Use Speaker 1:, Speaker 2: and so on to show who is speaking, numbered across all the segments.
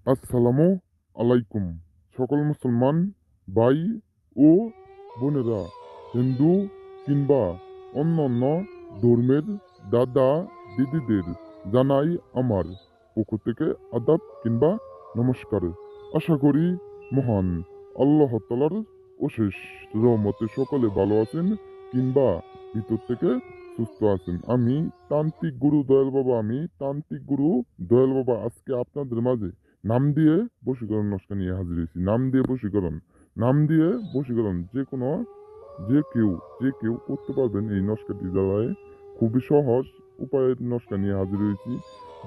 Speaker 1: আসসালামু আলাইকুম। সকল মুসলমান ভাই ও বোনেরা, হিন্দু কিংবা অন্যান্য ধর্মের দাদা দিদিদের জানাই আমার পক্ষ থেকে আদাব কিংবা নমস্কার। আশা করি মহান আল্লাহ তাআলার অশেষ রহমতে সকলে ভালো আছেন কিংবা ভিতর থেকে সুস্থ আছেন। আমি তান্ত্রিক গুরু দয়াল বাবা, আজকে আপনাদের মাঝে নাম দিয়ে বশীকরণ নস্কা নিয়ে হাজির হয়েছি। নাম দিয়ে বশীকরণ যে কেউ করতে পারবেন এই নস্কাটি দ্বারায়। খুবই সহজ উপায়ের নস্কা নিয়ে হাজির হয়েছি।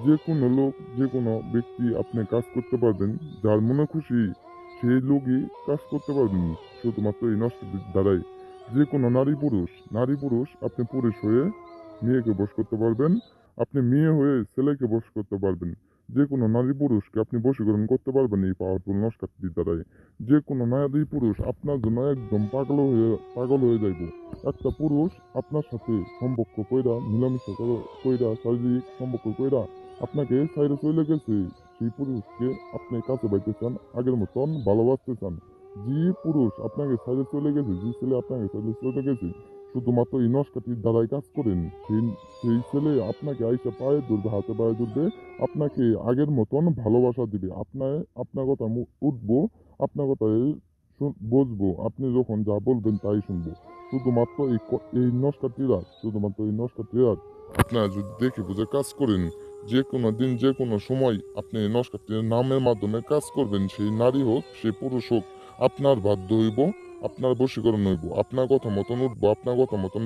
Speaker 1: যে কোনো লোক, যে কোনো ব্যক্তি আপনি কাজ করতে পারবেন, যার মনে খুশি সেই লোকই কাজ করতে পারবেন শুধুমাত্র এই নস্কাটির দ্বারাই। যে কোনো নারী পুরুষ আপনি পুরুষ হয়ে মেয়েকে বশ করতে পারবেন, আপনি মেয়ে হয়ে ছেলেকে বশ করতে পারবেন। যে কোনো নারী পুরুষকে আপনি বশীকরণ করতে পারবেন এই পাওয়ারফুল নস্কাটির দ্বারাই। যে কোনো নারী পুরুষ আপনার জন্য একদম পাগল হয়ে যাইব। একটা পুরুষ আপনার সাথে সম্পর্ক কইরা, মিলামিশা কইরা, শারীরিক সম্পর্ক কইরা আপনাকে ছাইরে চলে গেছে, সেই পুরুষকে আপনি কাছে পাইতে চান, আগের মতন ভালোবাসতে চান। যে পুরুষ আপনাকে ছাইরে চলে গেছে, যে ছেলে আপনাকে ছাইরে চলে গেছে, শুধুমাত্র এই নস্কাটির দ্বারাই কাজ করেন। সেই ছেলে আপনাকে আইসা পায়ে ধরবে, হাতে পায়ে ধরবে, আপনাকে আগের মতন ভালোবাসা দিবে। আপনার কথা উঠবো, আপনার কথায় বসবো, আপনি যখন যা বলবেন তাই শুনবো। শুধুমাত্র এই নস্কাটির আপনারা যদি দেখে বুঝে কাজ করেন, যে কোনো দিন যে কোনো সময় আপনি এই নস্কাটির নামের মাধ্যমে কাজ করবেন, সেই নারী হোক সেই পুরুষ হোক, আপনার বাধ্য হইব, আপনার বশীকরণ হইব, আপনার কথা মতন উঠবো, আপনার কথা মতন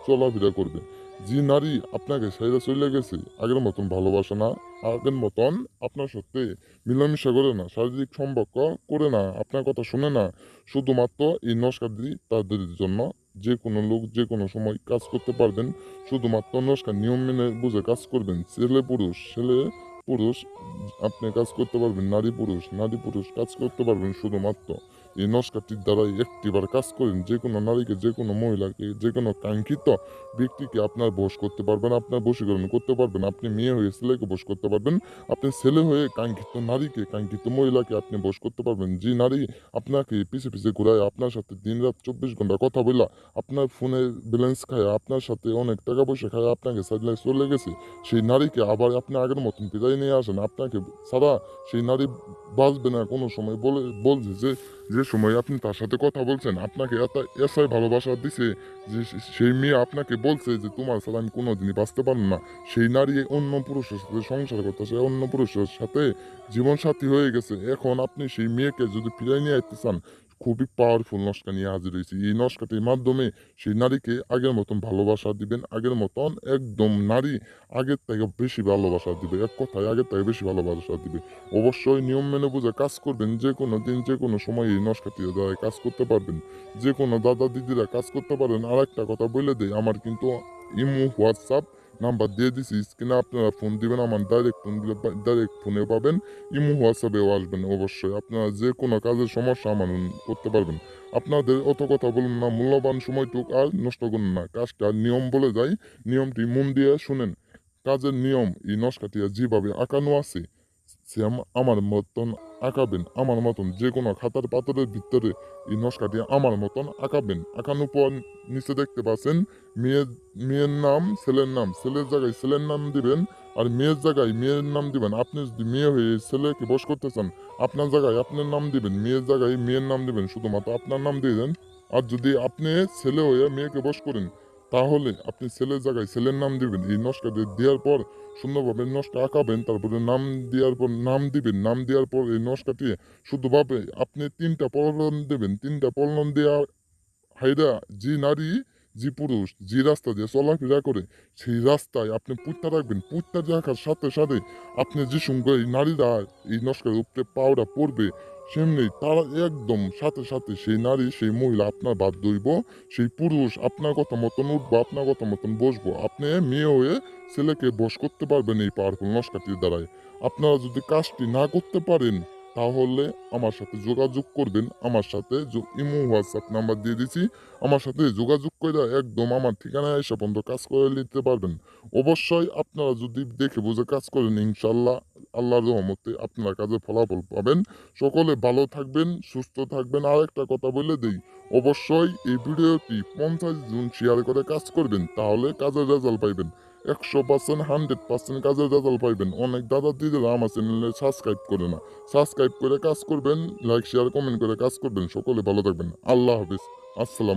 Speaker 1: চলাফেরা করবে। যে নারী আপনাকে ছেড়ে চলে গেছে, আগের মতন ভালোবাসে না, আগের মতন আপনার সাথে মিলামিশা করে না, শারীরিক সম্পর্ক করে না, আপনার কথা শুনে না, শুধুমাত্র এই নস্কাটি তাদের জন্য। যে কোনো লোক যে কোনো সময় কাজ করতে পারবেন, শুধুমাত্র নস্কার নিয়ম মেনে বুঝে কাজ করবেন। ছেলে পুরুষ আপনি কাজ করতে পারবেন, নারী পুরুষ কাজ করতে পারবেন। শুধুমাত্র এই নস্কাটির দ্বারাই একটিবার কাজ করেন, যে কোনো নারীকে, যে কোনো মহিলাকে, যে কোনো কাঙ্ক্ষিত ব্যক্তিকে আপনার বশ করতে পারবেন, আপনার বশীকরণ করতে পারবেন। আপনি মেয়ে হয়ে ছেলেকে বশ করতে পারবেন, আপনি ছেলে হয়ে কাঙ্ক্ষিত নারীকে, কাঙ্ক্ষিত মহিলাকে আপনি বশ করতে পারবেন। যে নারী আপনাকে পিছে পিছে ঘুরায়, আপনার সাথে দিনরাত 24 ঘন্টা কথা বলা, আপনার ফোনে ব্যালেন্স খায়, আপনার সাথে অনেক টাকা পয়সা খায়, আপনাকে সাইডলাইন চলে গেছে, সেই নারীকে আবার আপনি আগের মতন বিদায় নিয়ে আসেন। আপনাকে ছাড়া সেই নারী বাঁচবে না কোনো সময়। বলছে যে যে সময় আপনি তার সাথে কথা বলছেন, আপনাকে এসাই ভালোবাসা দিছে যে সেই মেয়ে আপনাকে বলছে যে তোমার ছাড়া আমি কোনোদিনই বাঁচতে পারবো না। সেই নারী অন্য পুরুষের সাথে সংসার করতেছে, অন্য পুরুষের সাথে জীবন সাথী হয়ে গেছে। এখন আপনি সেই মেয়েকে যদি ফিরাই নিয়ে আসতে চান, খুবই পাওয়ারফুল নস্কা নিয়ে হাজির হয়েছি। এই নস্কাটির মাধ্যমে সেই নারীকে আগের মতন ভালোবাসা দিবেন, আগের মতন একদম নারী আগের থেকে বেশি ভালোবাসা দিবে, এক কথায় আগের থেকে বেশি ভালোবাসা দিবে। অবশ্যই নিয়ম মেনে বুঝে কাজ করবেন। যে কোনো দিন যে কোনো সময় এই নস্কাটি দ্বারা কাজ করতে পারবেন। যে কোনো দাদা দিদিরা কাজ করতে পারেন। আর একটা কথা বলে দেই, আমার কিন্তু ইমো, হোয়াটসঅ্যাপ নাম্বার দিয়ে দিছি স্ক্রিনে, আপনারা ফোন দিবেন, আমার ডাইরেক্ট ফোন দিলে ডাইরেক্ট ফোনে পাবেন, ইমো হোয়াটসঅ্যাপেও আসবেন। অবশ্যই আপনারা যে কোনো কাজের সমস্যা সমাধান করতে পারবেন। আপনাদের অত কথা বলুন না, মূল্যবান সময়টুক আর নষ্ট করুন না। কাজটা নিয়ম বলে যাই, নিয়মটি মন দিয়ে শুনেন। কাজের নিয়ম এই নস্কাটিয়া যেভাবে আঁকানো আছে, সেম আমার মতন আঁকাবেন। আমার মতন যে কোনো খাতার পাথরের ভিতরে এই নস্কাটি আমার মতন আঁকাবেন। আঁকানোর পর নিচে দেখতে পাচ্ছেন মেয়ের মেয়ের নাম, ছেলের নাম, ছেলের জায়গায় ছেলের নাম দিবেন, আর মেয়ের জায়গায় মেয়ের নাম দিবেন। আপনি যদি মেয়ে হয়ে ছেলেকে বশ করতে চান, আপনার জায়গায় আপনার নাম দিবেন, মেয়ের জায়গায় মেয়ের নাম দিবেন, শুধুমাত্র আপনার নাম দিয়ে দেন। আর যদি আপনি ছেলে হয়ে মেয়েকে বশ করেন, তাহলে আপনি ছেলের জায়গায় ছেলের নাম দিবেন। এই নস্কাটি দেওয়ার পর সুন্দরভাবে নস্কা আঁকাবেন, তারপরে নাম দেওয়ার পর নাম দিবেন। নাম দেওয়ার পর এই নস্কাটি শুধুভাবে আপনি 3টা পলন দেবেন। 3টা পলন দেওয়া হাইরা যে নারী, যে পুরুষ যে রাস্তা দিয়ে চলাফেরা করে, সেই রাস্তায় আপনি পুঁতটা রাখবেন। পুঁতটা রাখার সাথে সাথে আপনি যে সঙ্গে এই নারীরা এই নস্কার উপরে পাওয়া পড়বে, সেমনি তারা একদম সাথে সাথে সেই নারী, সেই মহিলা আপনার বাদ দইব, সেই পুরুষ আপনার কথা মতন উঠবো, আপনার কথা মতন বসবো। আপনি মেয়ে হয়ে ছেলেকে বশ করতে পারবেন এই পাওয়ারফুল নস্কাটির দ্বারাই। আপনারা যদি কাজটি না করতে পারেন, তাহলে আমার সাথে যোগাযোগ করবেন। আমার সাথে ইমো হোয়াটসঅ্যাপ নাম্বার দিয়ে দিছি, আমার সাথে যোগাযোগ করে একদম আমার ঠিকানায় এসে পর্যন্ত কাজ করে নিতে পারবেন। অবশ্যই আপনারা যদি দেখে বুঝে কাজ করেন, ইনশাল্লাহ আল্লাহর রহমতে আপনারা কাজে ফলাফল পাবেন। সকলে ভালো থাকবেন, সুস্থ থাকবেন। আর একটা কথা বলে দেই, অবশ্যই এই ভিডিওটি 50 জন শেয়ার করে কাজ করবেন, তাহলে কাজের রেজাল্ট পাইবেন। 100% 100% কাজের রেজাল্ট পাইবেন। অনেক দাদা দিদিরা আমার চ্যানেলে সাবস্ক্রাইব করে না, সাবস্ক্রাইব করে কাজ করবেন, লাইক শেয়ার কমেন্ট করে কাজ করবেন। সকলে ভালো থাকবেন। আল্লাহ হাফিজ। আসসালাম।